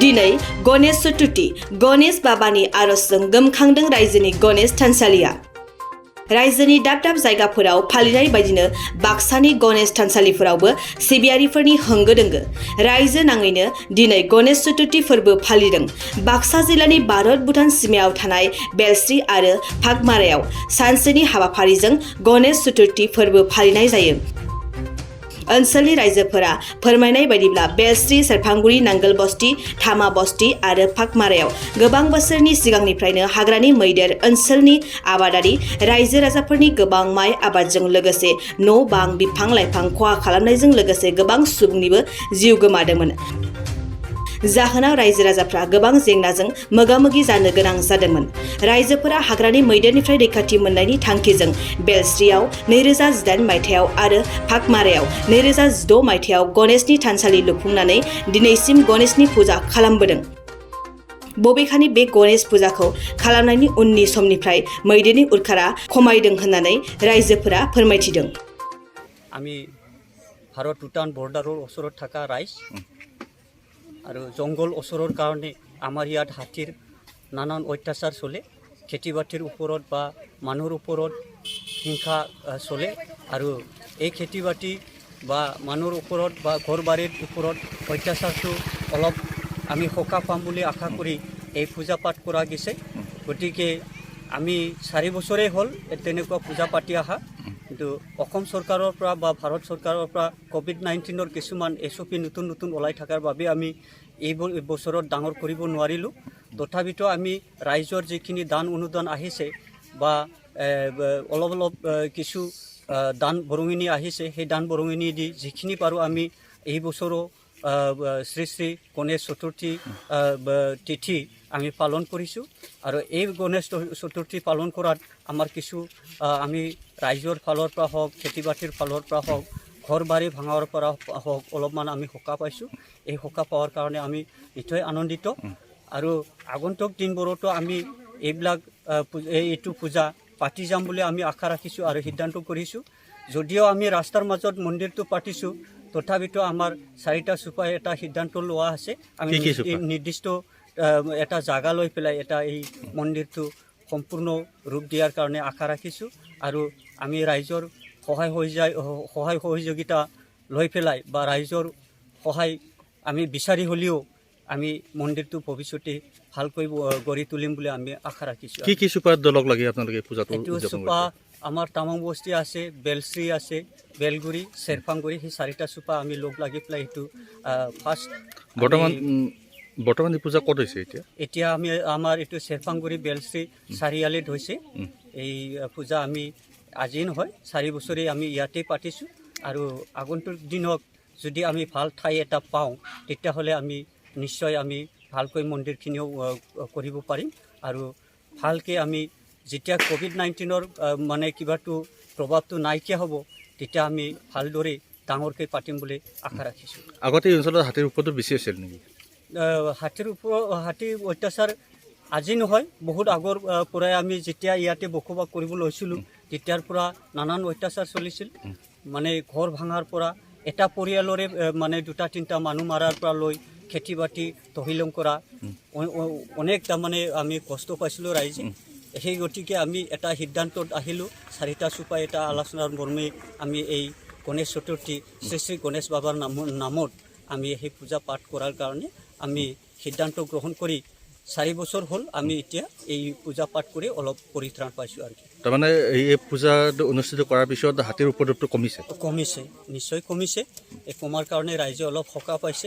दिनै गणेश चतुर्थी गणेश बाबानि आरजजों गोमखांदों रायजोनि गणेश थानसालिया। रायजोनि दाब दाब जायगाफोराव फालिनाय बायदिनो बाक्सानि गणेश थानसालिफोरावबो सिबियारिफोरनि होंगो दोंगो। रायजो नाङैनो दिनै गणेश चतुर्थी फोरबो फालिदों। बाक्सा जिल्लानि भारत भुटान सिमायाव थानाय बेलस्रि आरो फागमारायाव सानसेनि हाबाफारिजों गणेश चतुर्थी फोरबो फालिनाय जायो। ओनसोलनि रायजोफोरा फोरमायनाय बायदिब्ला बेलस्रि, सेरफांगुरि, नांगोल बस्ति, थामा बस्ति आरो फागमारायाव गोबां बोसोरनि सिगांनिफ्रायनो हाग्रानि मैदेर ओनसोलनि आबादारि रायजो राजाफोरनि गोबां माइ आबादजों लोगोसे न' बां बिफां लाइफां खहा खालामनायजों लोगोसे गोबां सुबुंनिबो जिउ गोमादोंमोन। जाहोनाव रायजो राजाफ्रा गोबां जेंनाजों मोगा मोगि जानो गोनां जादोंमोन। रायजोफोरा हाग्रानि मैदेरनिफ्राय रैखाथि मोननायनि थांखिजों बेलस्रियाव 2018 मायथाइयाव आरो फागमारायाव 2016 मायथाइयाव गणेशनि थानसालि लुफुंनानै दिनैसिम गणेशनि फुजा खालामबोदों। बबेखानि बे गणेश फुजाखौ खालामनायनि उननि समनिफ्राय मैदेरनि उरखारा खमायदों होननानै रायजोफोरा फोरमायथिदों। आमी भारत भूटान बर्डारर ओसरत थाका राइज और जंगल ओसरर कारणे आमार इयात हाथीर नानान अत्याचार चले। खेति बातिर उपरत बा मानुर उपरत हिंसा चले और ये खेति बाति बा मानुर उपरत बा घर बारिर उपरत अत्याचारटो अलप आमी सका पाम बुली आशा करी ये पूजा पाठ करा गेছে। गतिके आमी 4 बछरे हल तेनेकुवा पूजा पाति आहा কিন্তু অসম চৰকাৰৰ পৰা বা ভাৰত চৰকাৰৰ পৰা কোভিড-19ৰ কিছুমান এছঅপি নতুন নতুন ওলাই থকাৰ বাবে আমি এই বছৰত ডাঙৰ কৰিব নোৱাৰিলোঁ। তথাপিতো আমি ৰাইজৰ যিখিনি দান অনুদান আহিছে বা অলপ অলপ কিছু দান বৰঙণি আহিছে সেই দান বৰঙণি দি যিখিনি পাৰোঁ আমি এই বছৰো শ্ৰী শ্ৰী গণেশ চতুৰ্থী তিথি আমি পালন কৰিছোঁ। আৰু এই গণেশ চতুৰ্থী পালন কৰাত আমাৰ কিছু আমি ৰাইজৰ ফালৰ পৰা হওক খেতি বাতিৰ ফালৰ পৰা হওক ঘৰ বাৰী ভাঙাৰ পৰা হওক অলপমান আমি সকাহ পাইছোঁ। এই সকাহ পোৱাৰ কাৰণে আমি নিশ্চয় আনন্দিত। আৰু আগন্তুক দিনবোৰতো আমি এইবিলাক এইটো পূজা পাতি যাম বুলি আমি আশা ৰাখিছোঁ আৰু সিদ্ধান্ত কৰিছোঁ। যদিও আমি ৰাস্তাৰ মাজত মন্দিৰটো পাতিছোঁ তথাপিতো আমাৰ 4টা চুপাই এটা সিদ্ধান্ত লোৱা আছে। আমি নিৰ্দিষ্ট এটা জাগা লৈ পেলাই এটা এই মন্দিৰটো সম্পূৰ্ণ ৰূপ দিয়াৰ কাৰণে আশা ৰাখিছোঁ। আৰু আমি ৰাইজৰ সহায় সহযোগিতা লৈ পেলাই বা ৰাইজৰ সহায় আমি বিচাৰি হ'লেও আমি মন্দিৰটো ভৱিষ্যতে ভালকৈ গঢ়ি তুলিম বুলি আমি আশা ৰাখিছোঁ। কি চুপাৰ দলক লাগি আপোনালোকে পূজাটো চুপা আমাৰ তামাং বস্তি আছে, বেলশ্ৰী আছে, বেলগুৰি, চেৰফাংগুৰি সেই 4টা চুপা আমি লগ লাগি পেলাই এইটো ফাৰ্ষ্ট বৰ্তমান পূজা ক'ত হৈছে এতিয়া আমি আমাৰ এইটো চেৰফাংগুৰি বেলশ্ৰী চাৰিআলিত হৈছে। এই পূজা আমি আজি নহয় 4 বছৰে আমি ইয়াতে পাতিছোঁ। আৰু আগন্তুক দিনত যদি আমি ভাল ঠাই এটা পাওঁ তেতিয়াহ'লে আমি নিশ্চয় আমি ভালকৈ মন্দিৰখিনিও কৰিব পাৰিম। আৰু ভালকৈ আমি যেতিয়া কোভিড-19ৰ মানে কিবাটো প্ৰভাৱটো নাইকিয়া হ'ব তেতিয়া আমি ভালদৰে ডাঙৰকৈ পাতিম বুলি আশা ৰাখিছোঁ। আগতে এই অঞ্চলত হাতীৰ ওপৰতো বেছি আছিল নেকি? হাতীৰ অত্যাচাৰ আজি নহয় বহুত আগৰ পৰাই আমি যেতিয়া ইয়াতে বসবাস কৰিব লৈছিলোঁ তেতিয়াৰ পৰা নানান অত্যাচাৰ চলিছিল। মানে ঘৰ ভাঙাৰ পৰা এটা পৰিয়ালৰে মানে 2-3টা মানুহ মাৰাৰ পৰা লৈ খেতি বাতি তহিলং কৰা অনেক তাৰমানে আমি কষ্ট পাইছিলোঁ ৰাইজে। সেই গতিকে আমি এটা সিদ্ধান্তত আহিলোঁ। 4টা চুপাই এটা আলোচনাৰ মৰ্মে আমি এই গণেশ চতুৰ্থী শ্ৰী শ্ৰী গণেশ বাবাৰ নামত আমি সেই পূজা পাঠ কৰাৰ কাৰণে আমি সিদ্ধান্ত গ্ৰহণ কৰি 4 বছৰ হ'ল আমি এতিয়া এই পূজা পাঠ কৰি অলপ পৰিত্ৰাণ পাইছোঁ। আৰু তাৰমানে এই পূজাটো অনুষ্ঠিত কৰাৰ পিছত হাতীৰ উপদ্ৰৱটো কমিছে? নিশ্চয় কমিছে। এই কমাৰ কাৰণে ৰাইজে অলপ সকাহ পাইছে